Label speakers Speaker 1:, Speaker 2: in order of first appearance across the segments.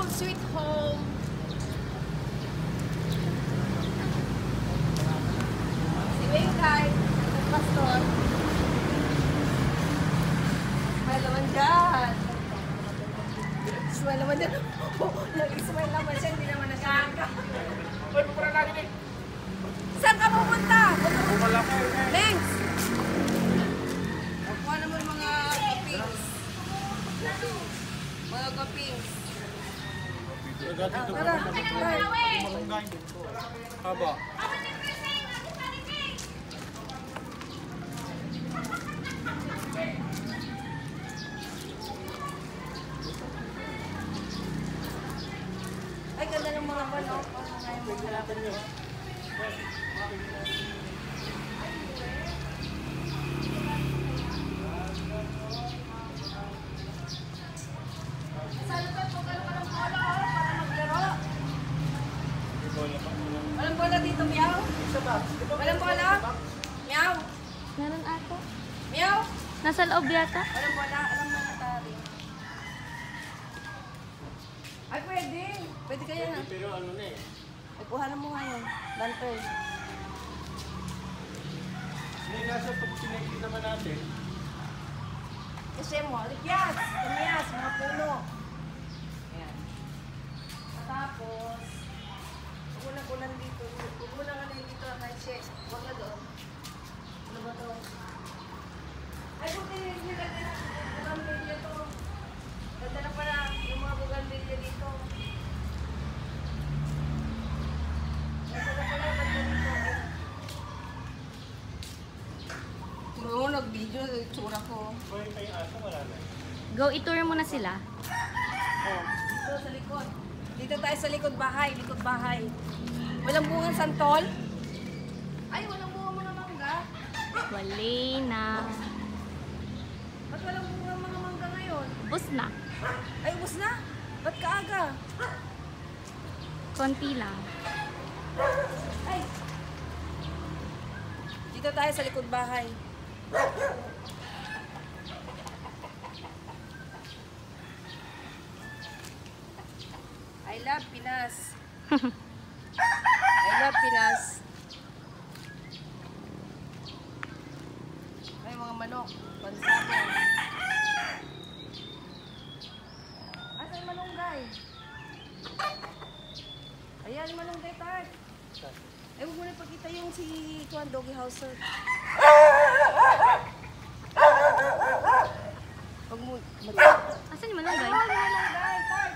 Speaker 1: Home sweet home. Si Bengkay, ang pastor. Smile naman dyan. Smile naman dyan. Nag-smile naman siya, hindi naman nasyaga.
Speaker 2: Uy, pupura natin eh.
Speaker 1: Saan ka pupunta? Thanks! Nakuha naman mga kapings. Mga kapings. Tara,
Speaker 2: Haba.
Speaker 1: ay, ganda ng mga bano. Ngayon mo halapan nyo. Saan ba po ka ng bola para maglaro? Walang bola dito, Miao? Walang bola? Miao?
Speaker 3: Meron ako.
Speaker 1: Miao?
Speaker 3: Nasa loob yata.
Speaker 1: Walang bola? Alam mo na tari. Ay, pwede. Pwede kaya na.
Speaker 2: Pero ano na eh.
Speaker 1: Ay, kuhanan mo ngayon. Lantern.
Speaker 2: May nasa pag sinigit naman natin.
Speaker 1: Kasi mo, likyas, kamiyas, mga puno. Ayan. Tapos, huwag mo na kunan dito. Huwag mo na kanin dito, kasi huwag na doon. Ano ba to? Ay, buti nilagay na bugambilya to. Ganda na pala yung mga bugambilya dito. Ganda na pala, ganda dito. Oo, nag-video, tsura ko.
Speaker 2: Uy, may aso wala na.
Speaker 3: Go, itour mo na sila.
Speaker 1: Oh, dito sa likod. Dito tayo sa likod bahay, likod bahay. Walang bungang santol? Ay, walang bungang mga mangga.
Speaker 3: Wali na.
Speaker 1: Ba't walang bungang mga mangga ngayon?
Speaker 3: Ubus na.
Speaker 1: Ay, ubos na? Ba't kaaga?
Speaker 3: Konti lang.
Speaker 1: Ay! Dito tayo sa likod bahay. I love Pinas. I love Pinas. May mga manok. Pansakin. Asa yung malunggay? Ayan yung malunggay, Tart. Eh, huwag mo na ipakita yung si Kuan Doggy Hauser. Huwag mo.
Speaker 3: Asan yung malunggay?
Speaker 1: Ay, malunggay, Tart.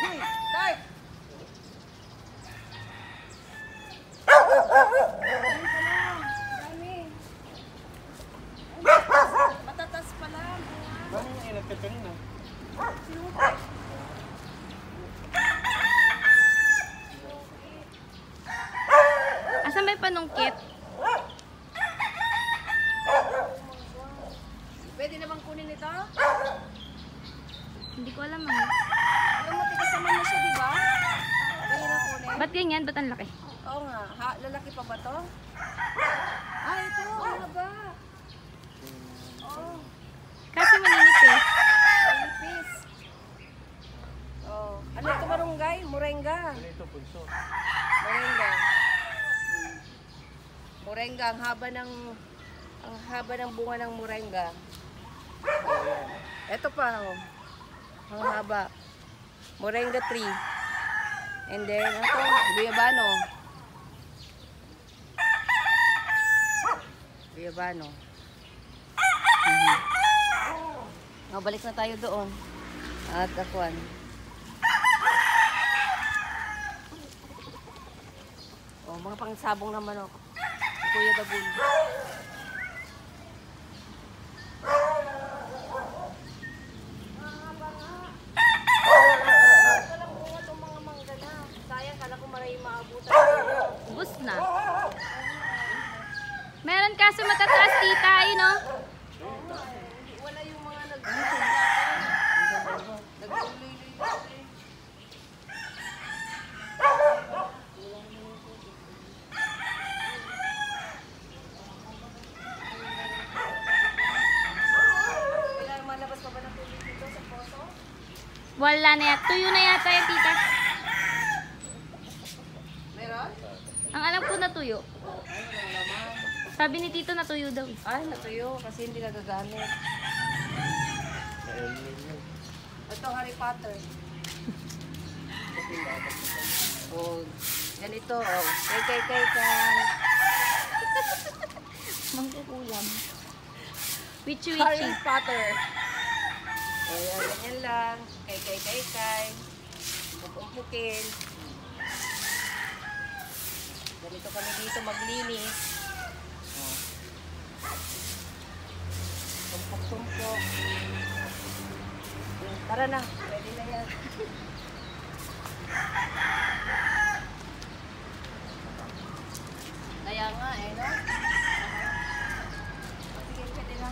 Speaker 1: Hey, Tart. Ayun pa lang. Dami. Matatas pa lang.
Speaker 2: Mami yung inat ka kanina.
Speaker 3: Asan may panungkit?
Speaker 1: Pwede na bang kunin ito?
Speaker 3: Hindi ko alam eh.
Speaker 1: Alam mo, tigas naman na siya, di ba? Pwede na kunin?
Speaker 3: Ba't ganyan? Ba't ang laki?
Speaker 1: Oo nga. Ha, lalaki pa ba to? Ah, ito. Ano ba? Oh,
Speaker 3: Kasi maninipis.
Speaker 1: manipis. Oh. Ano ito marunggay? Moringa.
Speaker 2: Ano ito, pulso?
Speaker 1: Moringa. Moringa. Ang haba ng bunga ng moringa. Ito pa, oh. Ang haba. Moringa tree. And then, ito, guyabano. Guyabano. Balik na tayo doon. At akuan. Oh, mga pangsabong naman ako. Kuya Dabul. Sayang, kala ko maraming maabutan.
Speaker 3: Ubus na. Meron kaso matataas tita, ayun o.
Speaker 1: Wala yung mga
Speaker 3: Wala na yata. Tuyo na yata yan, tita.
Speaker 1: Meron?
Speaker 3: Ang alam ko na tuyo.
Speaker 1: Ay, walang laman.
Speaker 3: Sabi ni tito na tuyo daw.
Speaker 1: Ay, natuyo kasi hindi nagagamit.
Speaker 2: Ayun yun.
Speaker 1: Ito, Harry Potter. Oh, ganito. Oh. Kay.
Speaker 3: Mangkukulam. Wichi.
Speaker 1: Harry Potter. Ayan, ganyan lang. Kay. Pupumpukin. Ganito kami dito maglinis. Oh. Tumpok. Tara na, pwede na yan. Kaya nga no? Sige, pwede na.